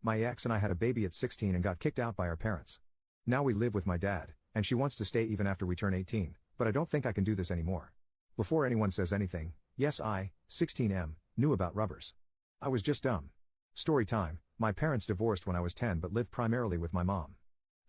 My ex and I had a baby at 16 and got kicked out by our parents. Now we live with my dad, and she wants to stay even after we turn 18, but I don't think I can do this anymore. Before anyone says anything, yes, I, 16M, knew about rubbers. I was just dumb. Story time: my parents divorced when I was 10 but lived primarily with my mom.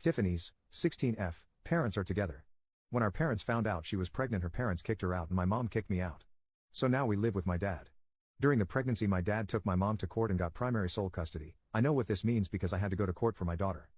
Tiffany's, 16F, parents are together. When our parents found out she was pregnant, her parents kicked her out and my mom kicked me out. So now we live with my dad. During the pregnancy, my dad took my mom to court and got primary sole custody. I know what this means because I had to go to court for my daughter.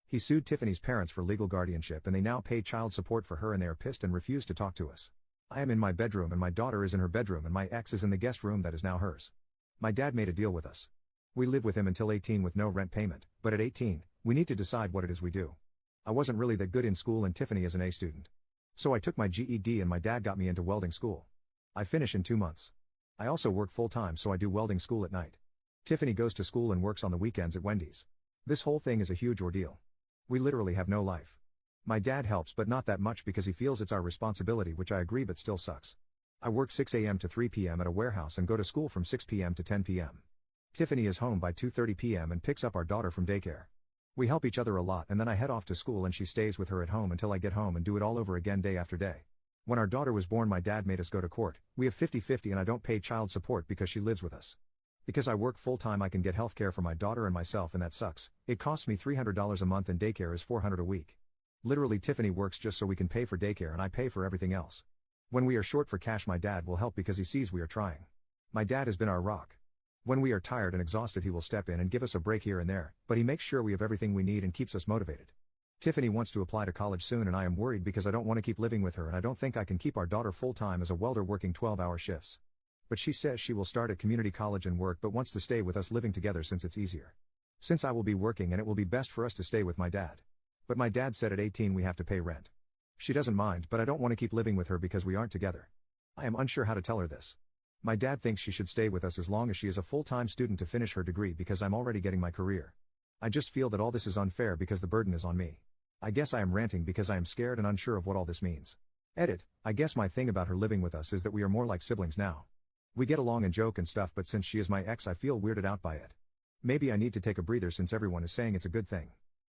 He sued Tiffany's parents for legal guardianship and they now pay child support for her, and they are pissed and refuse to talk to us. I am in my bedroom and my daughter is in her bedroom and my ex is in the guest room that is now hers. My dad made a deal with us. We live with him until 18 with no rent payment, but at 18, we need to decide what it is we do. I wasn't really that good in school and Tiffany is an A student. So I took my GED and my dad got me into welding school. I finish in 2 months. I also work full-time, so I do welding school at night. Tiffany goes to school and works on the weekends at Wendy's. This whole thing is a huge ordeal. We literally have no life. My dad helps but not that much because he feels it's our responsibility, which I agree but still sucks. I work 6 a.m. to 3 p.m. at a warehouse and go to school from 6 p.m. to 10 p.m. Tiffany is home by 2:30 p.m. and picks up our daughter from daycare. We help each other a lot and then I head off to school and she stays with her at home until I get home and do it all over again day after day. When our daughter was born, my dad made us go to court. We have 50-50 and I don't pay child support because she lives with us. Because I work full-time, I can get health care for my daughter and myself, and that sucks. It costs me $300 a month and daycare is $400 a week. Literally, Tiffany works just so we can pay for daycare and I pay for everything else. When we are short for cash, my dad will help because he sees we are trying. My dad has been our rock. When we are tired and exhausted, he will step in and give us a break here and there, but he makes sure we have everything we need and keeps us motivated. Tiffany wants to apply to college soon and I am worried because I don't want to keep living with her and I don't think I can keep our daughter full-time as a welder working 12-hour shifts. But she says she will start at community college and work but wants to stay with us living together since it's easier. Since I will be working and it will be best for us to stay with my dad. But my dad said at 18 we have to pay rent. She doesn't mind, but I don't want to keep living with her because we aren't together. I am unsure how to tell her this. My dad thinks she should stay with us as long as she is a full-time student to finish her degree because I'm already getting my career. I just feel that all this is unfair because the burden is on me. I guess I am ranting because I am scared and unsure of what all this means. Edit: I guess my thing about her living with us is that we are more like siblings now. We get along and joke and stuff, but since she is my ex I feel weirded out by it. Maybe I need to take a breather since everyone is saying it's a good thing.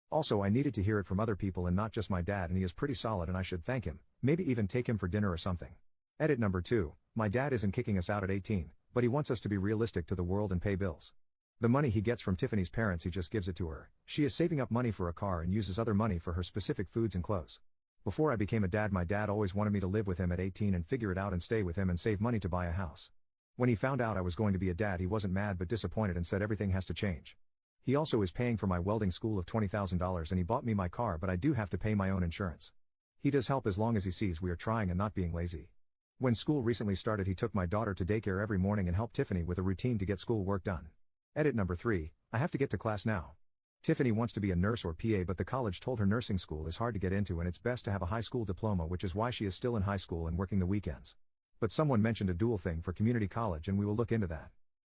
Also, I needed to hear it from other people and not just my dad, and he is pretty solid and I should thank him, maybe even take him for dinner or something. Edit number 2, my dad isn't kicking us out at 18, but he wants us to be realistic to the world and pay bills. The money he gets from Tiffany's parents, he just gives it to her. She is saving up money for a car and uses other money for her specific foods and clothes. Before I became a dad, my dad always wanted me to live with him at 18 and figure it out and stay with him and save money to buy a house. When he found out I was going to be a dad, he wasn't mad but disappointed and said everything has to change. He also is paying for my welding school of $20,000 and he bought me my car, but I do have to pay my own insurance. He does help as long as he sees we are trying and not being lazy. When school recently started, he took my daughter to daycare every morning and helped Tiffany with a routine to get school work done. Edit number 3, I have to get to class now. Tiffany wants to be a nurse or PA, but the college told her nursing school is hard to get into and it's best to have a high school diploma, which is why she is still in high school and working the weekends. But someone mentioned a dual thing for community college and we will look into that.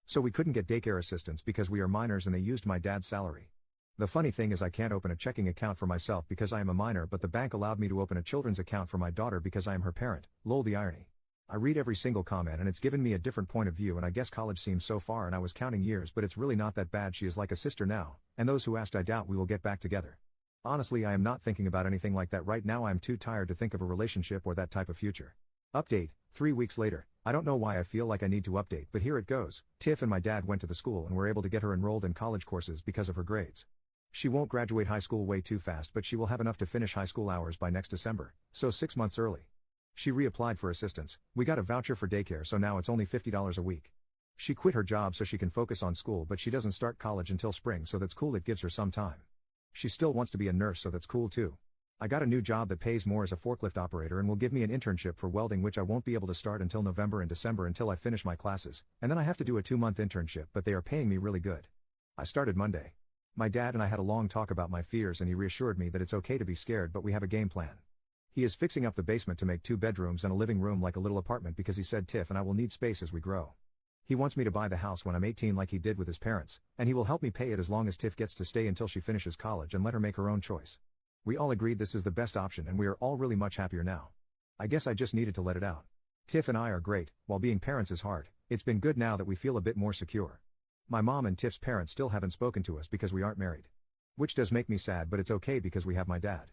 So we couldn't get daycare assistance because we are minors and they used my dad's salary. The funny thing is I can't open a checking account for myself because I am a minor, but the bank allowed me to open a children's account for my daughter because I am her parent. Lol, the irony. I read every single comment and it's given me a different point of view, and I guess college seems so far and I was counting years, but it's really not that bad. She is like a sister now, and those who asked, I doubt we will get back together. Honestly, I am not thinking about anything like that right now. I am too tired to think of a relationship or that type of future. Update, 3 weeks later. I don't know why I feel like I need to update, but here it goes. Tiff and my dad went to the school and were able to get her enrolled in college courses because of her grades. She won't graduate high school way too fast, but she will have enough to finish high school hours by next December, so 6 months early. She reapplied for assistance. We got a voucher for daycare, so now it's only $50 a week. She quit her job so she can focus on school, but she doesn't start college until spring, so that's cool. It gives her some time. She still wants to be a nurse, so that's cool too. I got a new job that pays more as a forklift operator and will give me an internship for welding, which I won't be able to start until November and December until I finish my classes, and then I have to do a 2-month internship, but they are paying me really good. I started Monday. My dad and I had a long talk about my fears and he reassured me that it's okay to be scared, but we have a game plan. He is fixing up the basement to make 2 bedrooms and a living room like a little apartment because he said Tiff and I will need space as we grow. He wants me to buy the house when I'm 18 like he did with his parents, and he will help me pay it as long as Tiff gets to stay until she finishes college and let her make her own choice. We all agreed this is the best option and we are all really much happier now. I guess I just needed to let it out. Tiff and I are great, while being parents is hard. It's been good now that we feel a bit more secure. My mom and Tiff's parents still haven't spoken to us because we aren't married. Which does make me sad, but it's okay because we have my dad.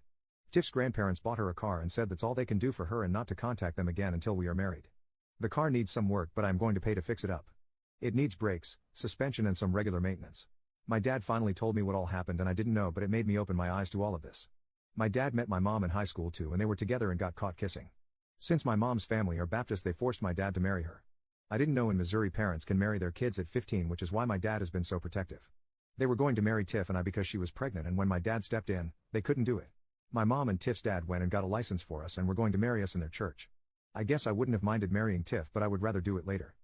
Tiff's grandparents bought her a car and said that's all they can do for her and not to contact them again until we are married. The car needs some work, but I'm going to pay to fix it up. It needs brakes, suspension and some regular maintenance. My dad finally told me what all happened and I didn't know, but it made me open my eyes to all of this. My dad met my mom in high school too and they were together and got caught kissing. Since my mom's family are Baptist, they forced my dad to marry her. I didn't know in Missouri parents can marry their kids at 15, which is why my dad has been so protective. They were going to marry Tiff and I because she was pregnant, and when my dad stepped in, they couldn't do it. My mom and Tiff's dad went and got a license for us and were going to marry us in their church. I guess I wouldn't have minded marrying Tiff, but I would rather do it later.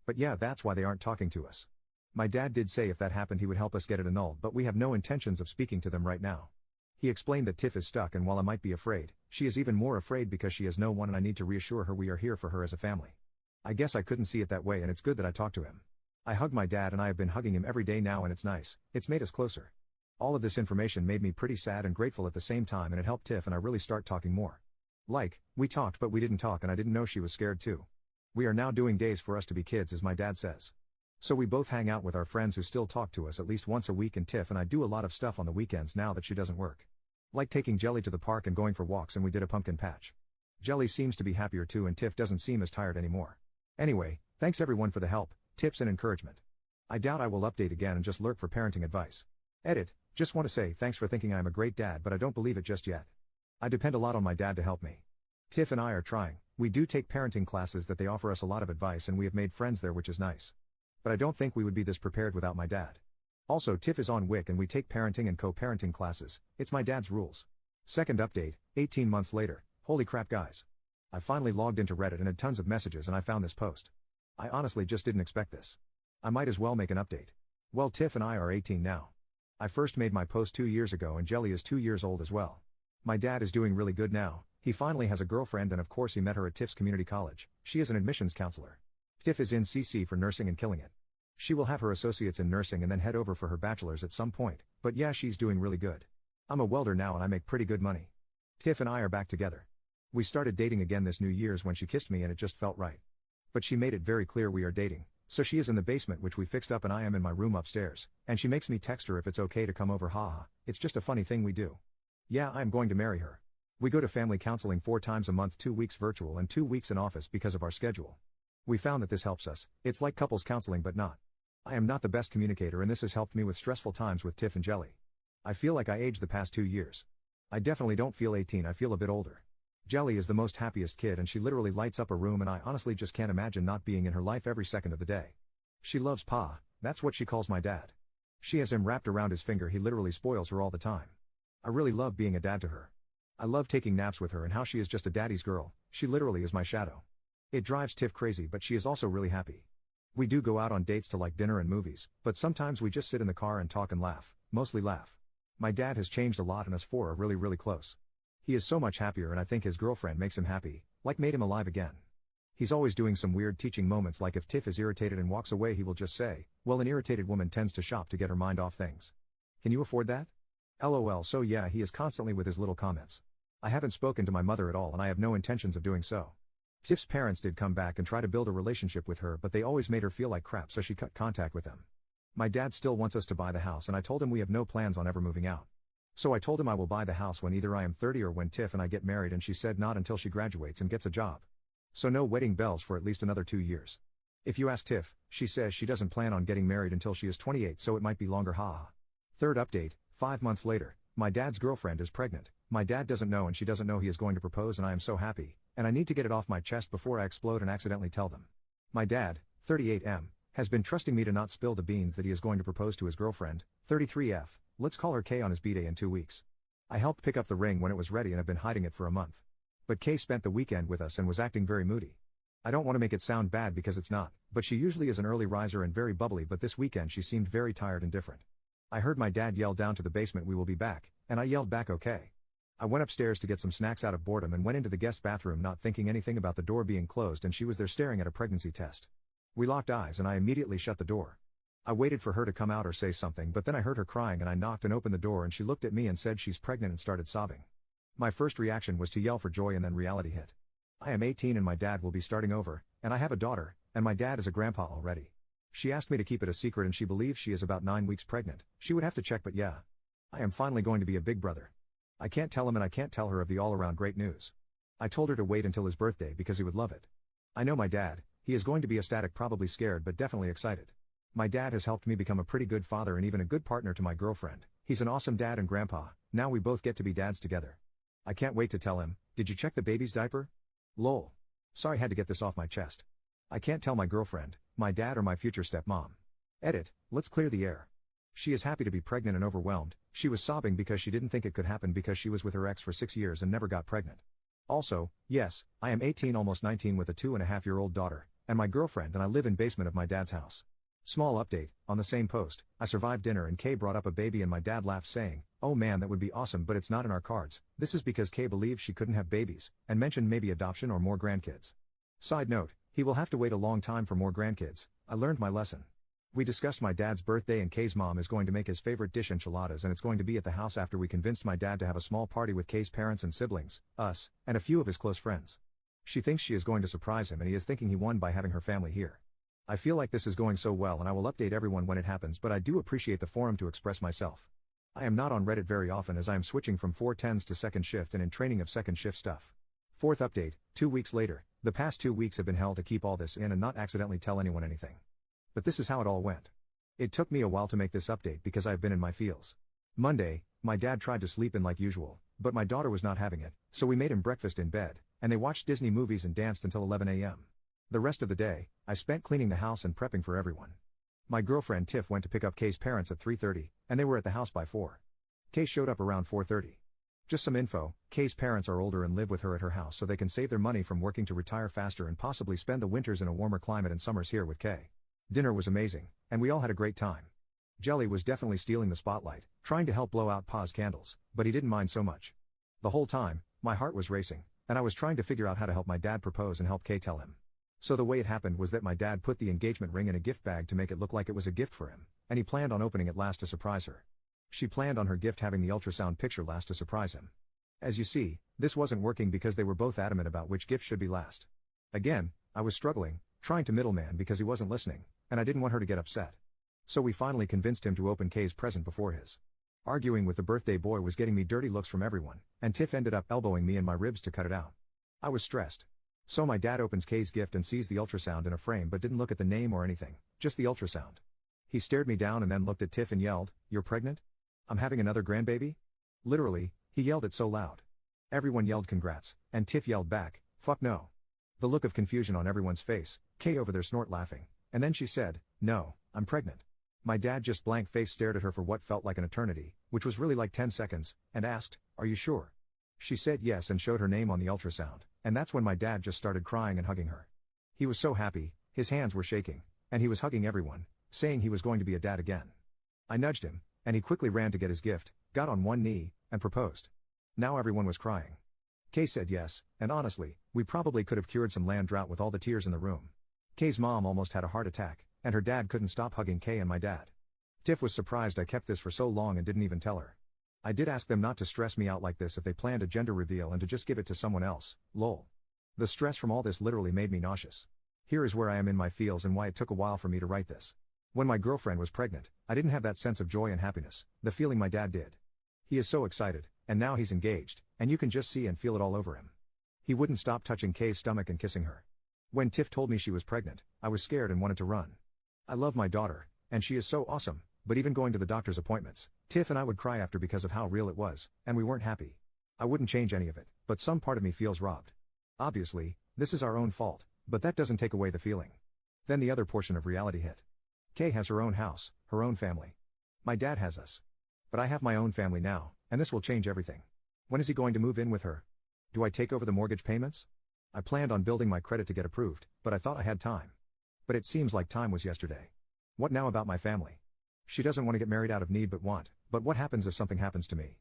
But yeah, that's why they aren't talking to us. My dad did say if that happened he would help us get it annulled, but we have no intentions of speaking to them right now. He explained that Tiff is stuck, and while I might be afraid, she is even more afraid because she has no one and I need to reassure her we are here for her as a family. I guess I couldn't see it that way, and it's good that I talked to him. I hug my dad and I have been hugging him every day now and it's nice, it's made us closer. All of this information made me pretty sad and grateful at the same time, and it helped Tiff and I really start talking more. We talked but we didn't talk and I didn't know she was scared too. We are now doing days for us to be kids as my dad says. So we both hang out with our friends who still talk to us at least once a week, and Tiff and I do a lot of stuff on the weekends now that she doesn't work. Like taking Jelly to the park and going for walks, and we did a pumpkin patch. Jelly seems to be happier too and Tiff doesn't seem as tired anymore. Anyway, thanks everyone for the help, tips and encouragement. I doubt I will update again and just lurk for parenting advice. Edit, just want to say thanks for thinking I am a great dad, but I don't believe it just yet. I depend a lot on my dad to help me. Tiff and I are trying. We do take parenting classes that they offer us a lot of advice and we have made friends there, which is nice. But I don't think we would be this prepared without my dad. Also, Tiff is on WIC and we take parenting and co-parenting classes. It's my dad's rules. Second update, 18 months later. Holy crap guys. I finally logged into Reddit and had tons of messages and I found this post. I honestly just didn't expect this. I might as well make an update. Well, Tiff and I are 18 now. I first made my post 2 years ago and Jelly is 2 years old as well. My dad is doing really good now. He finally has a girlfriend and of course he met her at Tiff's community college. She is an admissions counselor. Tiff is in CC for nursing and killing it. She will have her associates in nursing and then head over for her bachelor's at some point, but yeah, she's doing really good. I'm a welder now and I make pretty good money. Tiff and I are back together. We started dating again this New Year's when she kissed me and it just felt right. But she made it very clear we are dating, so she is in the basement which we fixed up and I am in my room upstairs, and she makes me text her if it's okay to come over, haha, it's just a funny thing we do. Yeah, I am going to marry her. We go to family counseling 4 times a month, 2 weeks virtual and 2 weeks in office because of our schedule. We found that this helps us. It's like couples counseling but not. I am not the best communicator and this has helped me with stressful times with Tiff and Jelly. I feel like I aged the past 2 years. I definitely don't feel 18, I feel a bit older. Jelly is the most happiest kid and she literally lights up a room and I honestly just can't imagine not being in her life every second of the day. She loves Pa, that's what she calls my dad. She has him wrapped around his finger, he literally spoils her all the time. I really love being a dad to her. I love taking naps with her and how she is just a daddy's girl, she literally is my shadow. It drives Tiff crazy but she is also really happy. We do go out on dates to like dinner and movies, but sometimes we just sit in the car and talk and laugh, mostly laugh. My dad has changed a lot and us 4 are really close. He is so much happier and I think his girlfriend makes him happy, like made him alive again. He's always doing some weird teaching moments, like if Tiff is irritated and walks away he will just say, well, an irritated woman tends to shop to get her mind off things. Can you afford that? LOL. So yeah, he is constantly with his little comments. I haven't spoken to my mother at all and I have no intentions of doing so. Tiff's parents did come back and try to build a relationship with her, but they always made her feel like crap, so she cut contact with them. My dad still wants us to buy the house and I told him we have no plans on ever moving out. So I told him I will buy the house when either I am 30 or when Tiff and I get married, and she said not until she graduates and gets a job. So no wedding bells for at least another 2 years. If you ask Tiff, she says she doesn't plan on getting married until she is 28, so it might be longer, haha. Third update, 5 months later, my dad's girlfriend is pregnant. My dad doesn't know and she doesn't know he is going to propose and I am so happy, and I need to get it off my chest before I explode and accidentally tell them. My dad, 38M, has been trusting me to not spill the beans that he is going to propose to his girlfriend, 33F, let's call her K, on his b-day in 2 weeks. I helped pick up the ring when it was ready and have been hiding it for a month. But K spent the weekend with us and was acting very moody. I don't want to make it sound bad because it's not, but she usually is an early riser and very bubbly, but this weekend she seemed very tired and different. I heard my dad yell down to the basement, we will be back, and I yelled back okay. I went upstairs to get some snacks out of boredom and went into the guest bathroom not thinking anything about the door being closed, and she was there staring at a pregnancy test. We locked eyes and I immediately shut the door. I waited for her to come out or say something, but then I heard her crying and I knocked and opened the door and she looked at me and said she's pregnant and started sobbing. My first reaction was to yell for joy and then reality hit. I am 18 and my dad will be starting over, and I have a daughter, and my dad is a grandpa already. She asked me to keep it a secret and she believes she is about 9 weeks pregnant. She would have to check, but yeah. I am finally going to be a big brother. I can't tell him and I can't tell her of the all-around great news. I told her to wait until his birthday because he would love it. I know my dad, he is going to be ecstatic, probably scared but definitely excited. My dad has helped me become a pretty good father and even a good partner to my girlfriend. He's an awesome dad and grandpa, now we both get to be dads together. I can't wait to tell him. Did you check the baby's diaper? Lol. Sorry, had to get this off my chest. I can't tell my girlfriend, my dad or my future stepmom. Edit, let's clear the air. She is happy to be pregnant and overwhelmed. She was sobbing because she didn't think it could happen because she was with her ex for 6 years and never got pregnant. Also, yes, I am 18 almost 19 with a 2.5-year-old daughter, and my girlfriend and I live in basement of my dad's house. Small update, on the same post, I survived dinner and Kay brought up a baby and my dad laughed saying, "Oh man, that would be awesome, but it's not in our cards." This is because Kay believes she couldn't have babies, and mentioned maybe adoption or more grandkids. Side note, he will have to wait a long time for more grandkids. I learned my lesson. We discussed my dad's birthday and Kay's mom is going to make his favorite dish enchiladas and it's going to be at the house after we convinced my dad to have a small party with Kay's parents and siblings, us, and a few of his close friends. She thinks she is going to surprise him and he is thinking he won by having her family here. I feel like this is going so well and I will update everyone when it happens, but I do appreciate the forum to express myself. I am not on Reddit very often as I am switching from 410s to second shift and in training of second shift stuff. Fourth update, 2 weeks later, the past 2 weeks have been hell to keep all this in and not accidentally tell anyone anything. But this is how it all went. It took me a while to make this update because I have been in my feels. Monday, my dad tried to sleep in like usual, but my daughter was not having it, so we made him breakfast in bed, and they watched Disney movies and danced until 11 a.m. The rest of the day, I spent cleaning the house and prepping for everyone. My girlfriend Tiff went to pick up Kay's parents at 3:30, and they were at the house by 4. Kay showed up around 4:30. Just some info, Kay's parents are older and live with her at her house so they can save their money from working to retire faster and possibly spend the winters in a warmer climate and summers here with Kay. Dinner was amazing, and we all had a great time. Jelly was definitely stealing the spotlight, trying to help blow out Pa's candles, but he didn't mind so much. The whole time, my heart was racing, and I was trying to figure out how to help my dad propose and help Kay tell him. So the way it happened was that my dad put the engagement ring in a gift bag to make it look like it was a gift for him, and he planned on opening it last to surprise her. She planned on her gift having the ultrasound picture last to surprise him. As you see, this wasn't working because they were both adamant about which gift should be last. Again, I was struggling, trying to middleman because he wasn't listening, and I didn't want her to get upset. So we finally convinced him to open Kay's present before his. Arguing with the birthday boy was getting me dirty looks from everyone, and Tiff ended up elbowing me in my ribs to cut it out. I was stressed. So my dad opens Kay's gift and sees the ultrasound in a frame but didn't look at the name or anything, just the ultrasound. He stared me down and then looked at Tiff and yelled, "You're pregnant? I'm having another grandbaby?" Literally, he yelled it so loud. Everyone yelled congrats, and Tiff yelled back, "Fuck no." The look of confusion on everyone's face, Kay over there snort laughing, and then she said, "No, I'm pregnant." My dad just blank face stared at her for what felt like an eternity, which was really like 10 seconds, and asked, "Are you sure?" She said yes and showed her name on the ultrasound, and that's when my dad just started crying and hugging her. He was so happy, his hands were shaking, and he was hugging everyone, saying he was going to be a dad again. I nudged him, and he quickly ran to get his gift, got on one knee, and proposed. Now everyone was crying. Kay said yes, and honestly, we probably could have cured some land drought with all the tears in the room. Kay's mom almost had a heart attack, and her dad couldn't stop hugging Kay and my dad. Tiff was surprised I kept this for so long and didn't even tell her. I did ask them not to stress me out like this if they planned a gender reveal and to just give it to someone else, lol. The stress from all this literally made me nauseous. Here is where I am in my feels and why it took a while for me to write this. When my girlfriend was pregnant, I didn't have that sense of joy and happiness, the feeling my dad did. He is so excited, and now he's engaged, and you can just see and feel it all over him. He wouldn't stop touching Kay's stomach and kissing her. When Tiff told me she was pregnant, I was scared and wanted to run. I love my daughter, and she is so awesome, but even going to the doctor's appointments, Tiff and I would cry after because of how real it was, and we weren't happy. I wouldn't change any of it, but some part of me feels robbed. Obviously, this is our own fault, but that doesn't take away the feeling. Then the other portion of reality hit. Kay has her own house, her own family. My dad has us. But I have my own family now, and this will change everything. When is he going to move in with her? Do I take over the mortgage payments? I planned on building my credit to get approved, but I thought I had time. But it seems like time was yesterday. What now about my family? She doesn't want to get married out of need but what happens if something happens to me?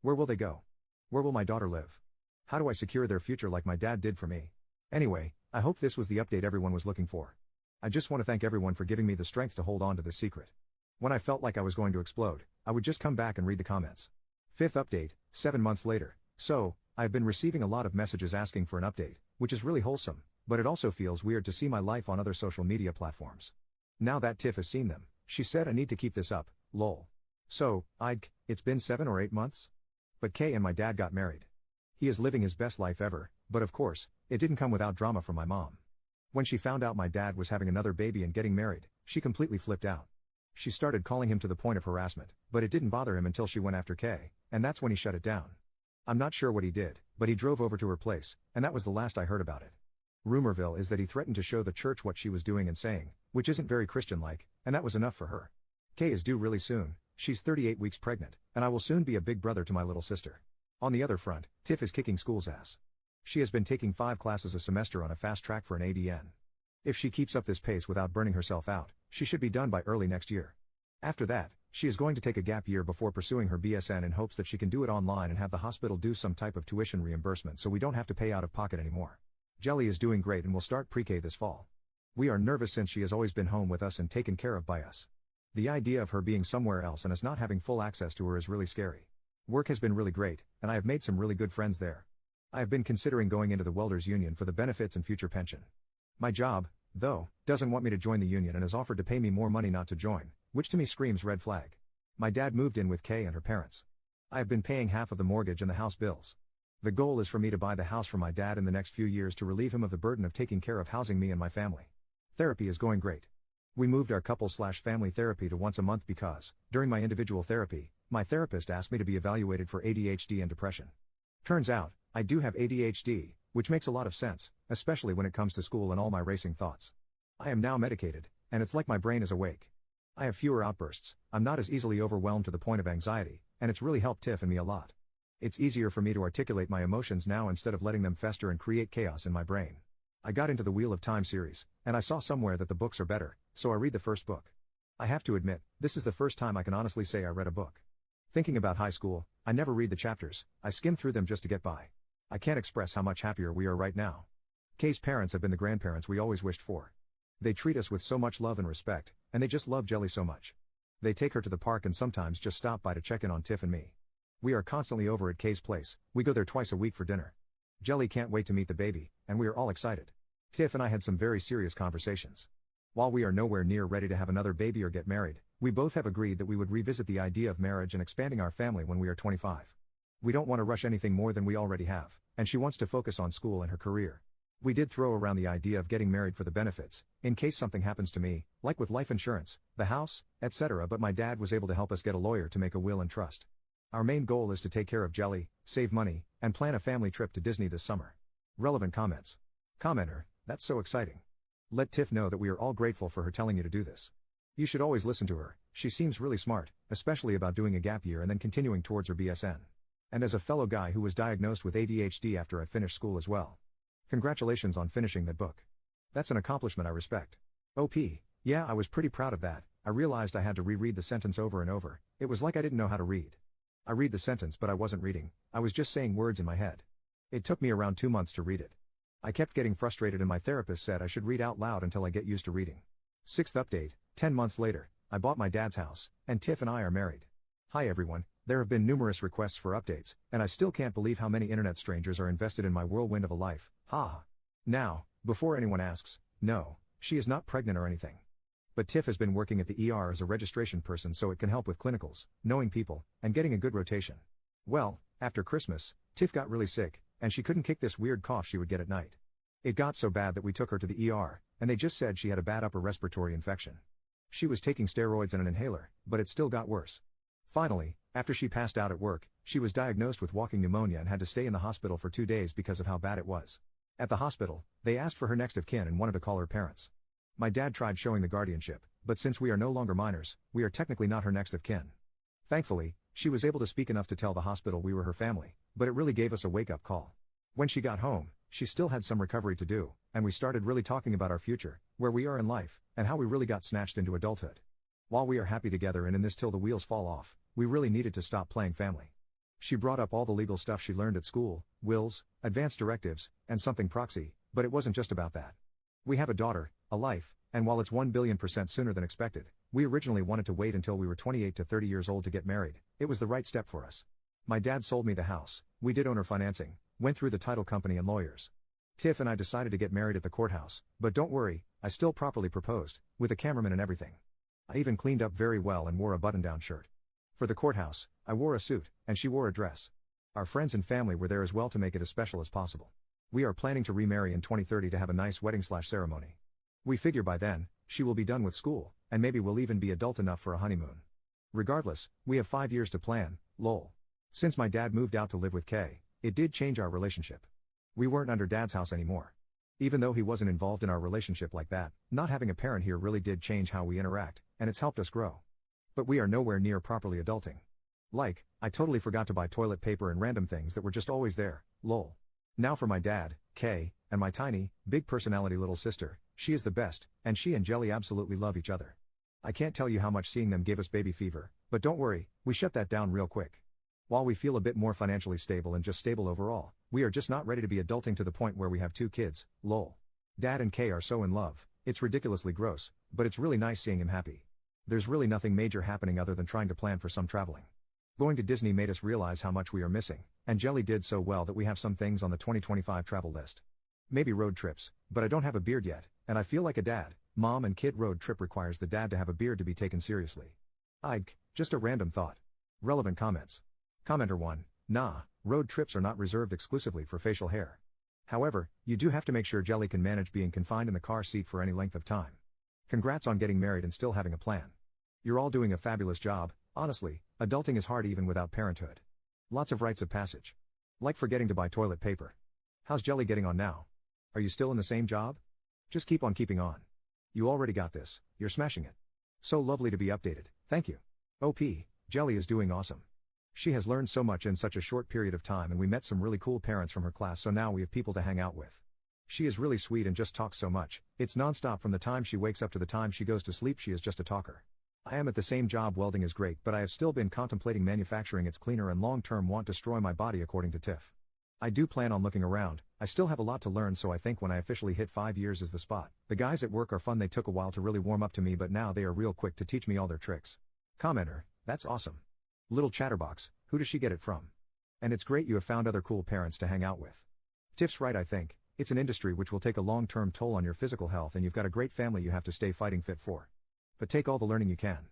Where will they go? Where will my daughter live? How do I secure their future like my dad did for me? Anyway, I hope this was the update everyone was looking for. I just want to thank everyone for giving me the strength to hold on to this secret. When I felt like I was going to explode, I would just come back and read the comments. Fifth update, 7 months later. So, I've been receiving a lot of messages asking for an update, which is really wholesome, but it also feels weird to see my life on other social media platforms. Now that Tiff has seen them, she said I need to keep this up, lol. So, it's been 7 or 8 months? But Kay and my dad got married. He is living his best life ever, but of course, it didn't come without drama from my mom. When she found out my dad was having another baby and getting married, she completely flipped out. She started calling him to the point of harassment, but it didn't bother him until she went after Kay, and that's when he shut it down. I'm not sure what he did, but he drove over to her place, and that was the last I heard about it. Rumorville is that he threatened to show the church what she was doing and saying, which isn't very Christian-like, and that was enough for her. Kay is due really soon, she's 38 weeks pregnant, and I will soon be a big brother to my little sister. On the other front, Tiff is kicking school's ass. She has been taking 5 classes a semester on a fast track for an ADN. If she keeps up this pace without burning herself out, she should be done by early next year. After that, she is going to take a gap year before pursuing her BSN in hopes that she can do it online and have the hospital do some type of tuition reimbursement so we don't have to pay out of pocket anymore. Jelly is doing great and will start pre-K this fall. We are nervous since she has always been home with us and taken care of by us. The idea of her being somewhere else and us not having full access to her is really scary. Work has been really great, and I have made some really good friends there. I have been considering going into the Welders Union for the benefits and future pension. My job, though, doesn't want me to join the union and has offered to pay me more money not to join, which to me screams red flag. My dad moved in with Kay and her parents. I have been paying half of the mortgage and the house bills. The goal is for me to buy the house for my dad in the next few years to relieve him of the burden of taking care of housing me and my family. Therapy is going great. We moved our couple/family therapy to once a month because, during my individual therapy, my therapist asked me to be evaluated for ADHD and depression. Turns out, I do have ADHD, which makes a lot of sense, especially when it comes to school and all my racing thoughts. I am now medicated, and it's like my brain is awake. I have fewer outbursts, I'm not as easily overwhelmed to the point of anxiety, and it's really helped Tiff and me a lot. It's easier for me to articulate my emotions now instead of letting them fester and create chaos in my brain. I got into the Wheel of Time series, and I saw somewhere that the books are better, so I read the first book. I have to admit, this is the first time I can honestly say I read a book. Thinking about high school, I never read the chapters, I skim through them just to get by. I can't express how much happier we are right now. Kay's parents have been the grandparents we always wished for. They treat us with so much love and respect, and they just love Jelly so much. They take her to the park and sometimes just stop by to check in on Tiff and me. We are constantly over at Kay's place, we go there twice a week for dinner. Jelly can't wait to meet the baby, and we are all excited. Tiff and I had some very serious conversations. While we are nowhere near ready to have another baby or get married, we both have agreed that we would revisit the idea of marriage and expanding our family when we are 25. We don't want to rush anything more than we already have, and she wants to focus on school and her career. We did throw around the idea of getting married for the benefits, in case something happens to me, like with life insurance, the house, etc., but my dad was able to help us get a lawyer to make a will and trust. Our main goal is to take care of Jelly, save money, and plan a family trip to Disney this summer. Relevant comments. Commenter, that's so exciting. Let Tiff know that we are all grateful for her telling you to do this. You should always listen to her, she seems really smart, especially about doing a gap year and then continuing towards her BSN. And as a fellow guy who was diagnosed with ADHD after I finished school as well. Congratulations on finishing that book. That's an accomplishment I respect. OP, yeah, I was pretty proud of that. I realized I had to reread the sentence over and over, it was like I didn't know how to read. I read the sentence but I wasn't reading, I was just saying words in my head. It took me around 2 months to read it. I kept getting frustrated and my therapist said I should read out loud until I get used to reading. 6th update, 10 months later, I bought my dad's house, and Tiff and I are married. Hi everyone, there have been numerous requests for updates, and I still can't believe how many internet strangers are invested in my whirlwind of a life, ha. Now, before anyone asks, no, she is not pregnant or anything. But Tiff has been working at the ER as a registration person so it can help with clinicals, knowing people, and getting a good rotation. Well, after Christmas, Tiff got really sick, and she couldn't kick this weird cough she would get at night. It got so bad that we took her to the ER, and they just said she had a bad upper respiratory infection. She was taking steroids and an inhaler, but it still got worse. Finally, after she passed out at work, she was diagnosed with walking pneumonia and had to stay in the hospital for 2 days because of how bad it was. At the hospital, they asked for her next of kin and wanted to call her parents. My dad tried showing the guardianship, but since we are no longer minors, we are technically not her next of kin. Thankfully, she was able to speak enough to tell the hospital we were her family, but it really gave us a wake-up call. When she got home, she still had some recovery to do, and we started really talking about our future, where we are in life, and how we really got snatched into adulthood. While we are happy together and in this till the wheels fall off, we really needed to stop playing family. She brought up all the legal stuff she learned at school, wills, advanced directives, and something proxy, but it wasn't just about that. We have a daughter, a life, and while it's 1,000,000,000% sooner than expected, we originally wanted to wait until we were 28 to 30 years old to get married. It was the right step for us. My dad sold me the house, we did owner financing, went through the title company and lawyers. Tiff and I decided to get married at the courthouse, but don't worry, I still properly proposed, with a cameraman and everything. I even cleaned up very well and wore a button-down shirt. For the courthouse, I wore a suit, and she wore a dress. Our friends and family were there as well to make it as special as possible. We are planning to remarry in 2030 to have a nice wedding/ceremony. We figure by then, she will be done with school, and maybe we'll even be adult enough for a honeymoon. Regardless, we have 5 years to plan, lol. Since my dad moved out to live with Kay, it did change our relationship. We weren't under dad's house anymore. Even though he wasn't involved in our relationship like that, not having a parent here really did change how we interact, and it's helped us grow. But we are nowhere near properly adulting. Like, I totally forgot to buy toilet paper and random things that were just always there, lol. Now for my dad, Kay, and my tiny, big personality little sister, she is the best, and she and Jelly absolutely love each other. I can't tell you how much seeing them gave us baby fever, but don't worry, we shut that down real quick. While we feel a bit more financially stable and just stable overall, we are just not ready to be adulting to the point where we have 2 kids, lol. Dad and Kay are so in love, it's ridiculously gross, but it's really nice seeing him happy. There's really nothing major happening other than trying to plan for some traveling. Going to Disney made us realize how much we are missing, and Jelly did so well that we have some things on the 2025 travel list. Maybe road trips, but I don't have a beard yet, and I feel like a dad. Mom and kid road trip requires the dad to have a beard to be taken seriously. Just a random thought. Relevant comments. Commenter 1, nah, road trips are not reserved exclusively for facial hair. However, you do have to make sure Jelly can manage being confined in the car seat for any length of time. Congrats on getting married and still having a plan. You're all doing a fabulous job. Honestly, adulting is hard even without parenthood. Lots of rites of passage. Like forgetting to buy toilet paper. How's Jelly getting on now? Are you still in the same job? Just keep on keeping on. You already got this, you're smashing it. So lovely to be updated, thank you. OP, Jelly is doing awesome. She has learned so much in such a short period of time, and we met some really cool parents from her class, so now we have people to hang out with. She is really sweet and just talks so much. It's non-stop from the time she wakes up to the time she goes to sleep. She is just a talker. I am at the same job. Welding is great, but I have still been contemplating manufacturing. It's cleaner and long-term won't destroy my body, according to Tiff. I do plan on looking around. I still have a lot to learn, so I think when I officially hit 5 years is the spot. The guys at work are fun. They took a while to really warm up to me, but now they are real quick to teach me all their tricks. Commenter, that's awesome. Little chatterbox, who does she get it from? And it's great you have found other cool parents to hang out with. Tiff's right. I think it's an industry which will take a long-term toll on your physical health, and you've got a great family you have to stay fighting fit for. But take all the learning you can.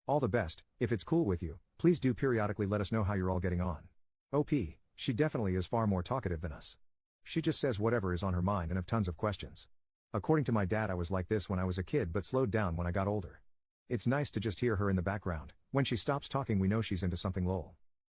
All the best. If it's cool with you, please do periodically let us know how you're all getting on. OP, she definitely is far more talkative than us. She just says whatever is on her mind and have tons of questions. According to my dad, I was like this when I was a kid but slowed down when I got older. It's nice to just hear her in the background. When she stops talking, we know she's into something, lol.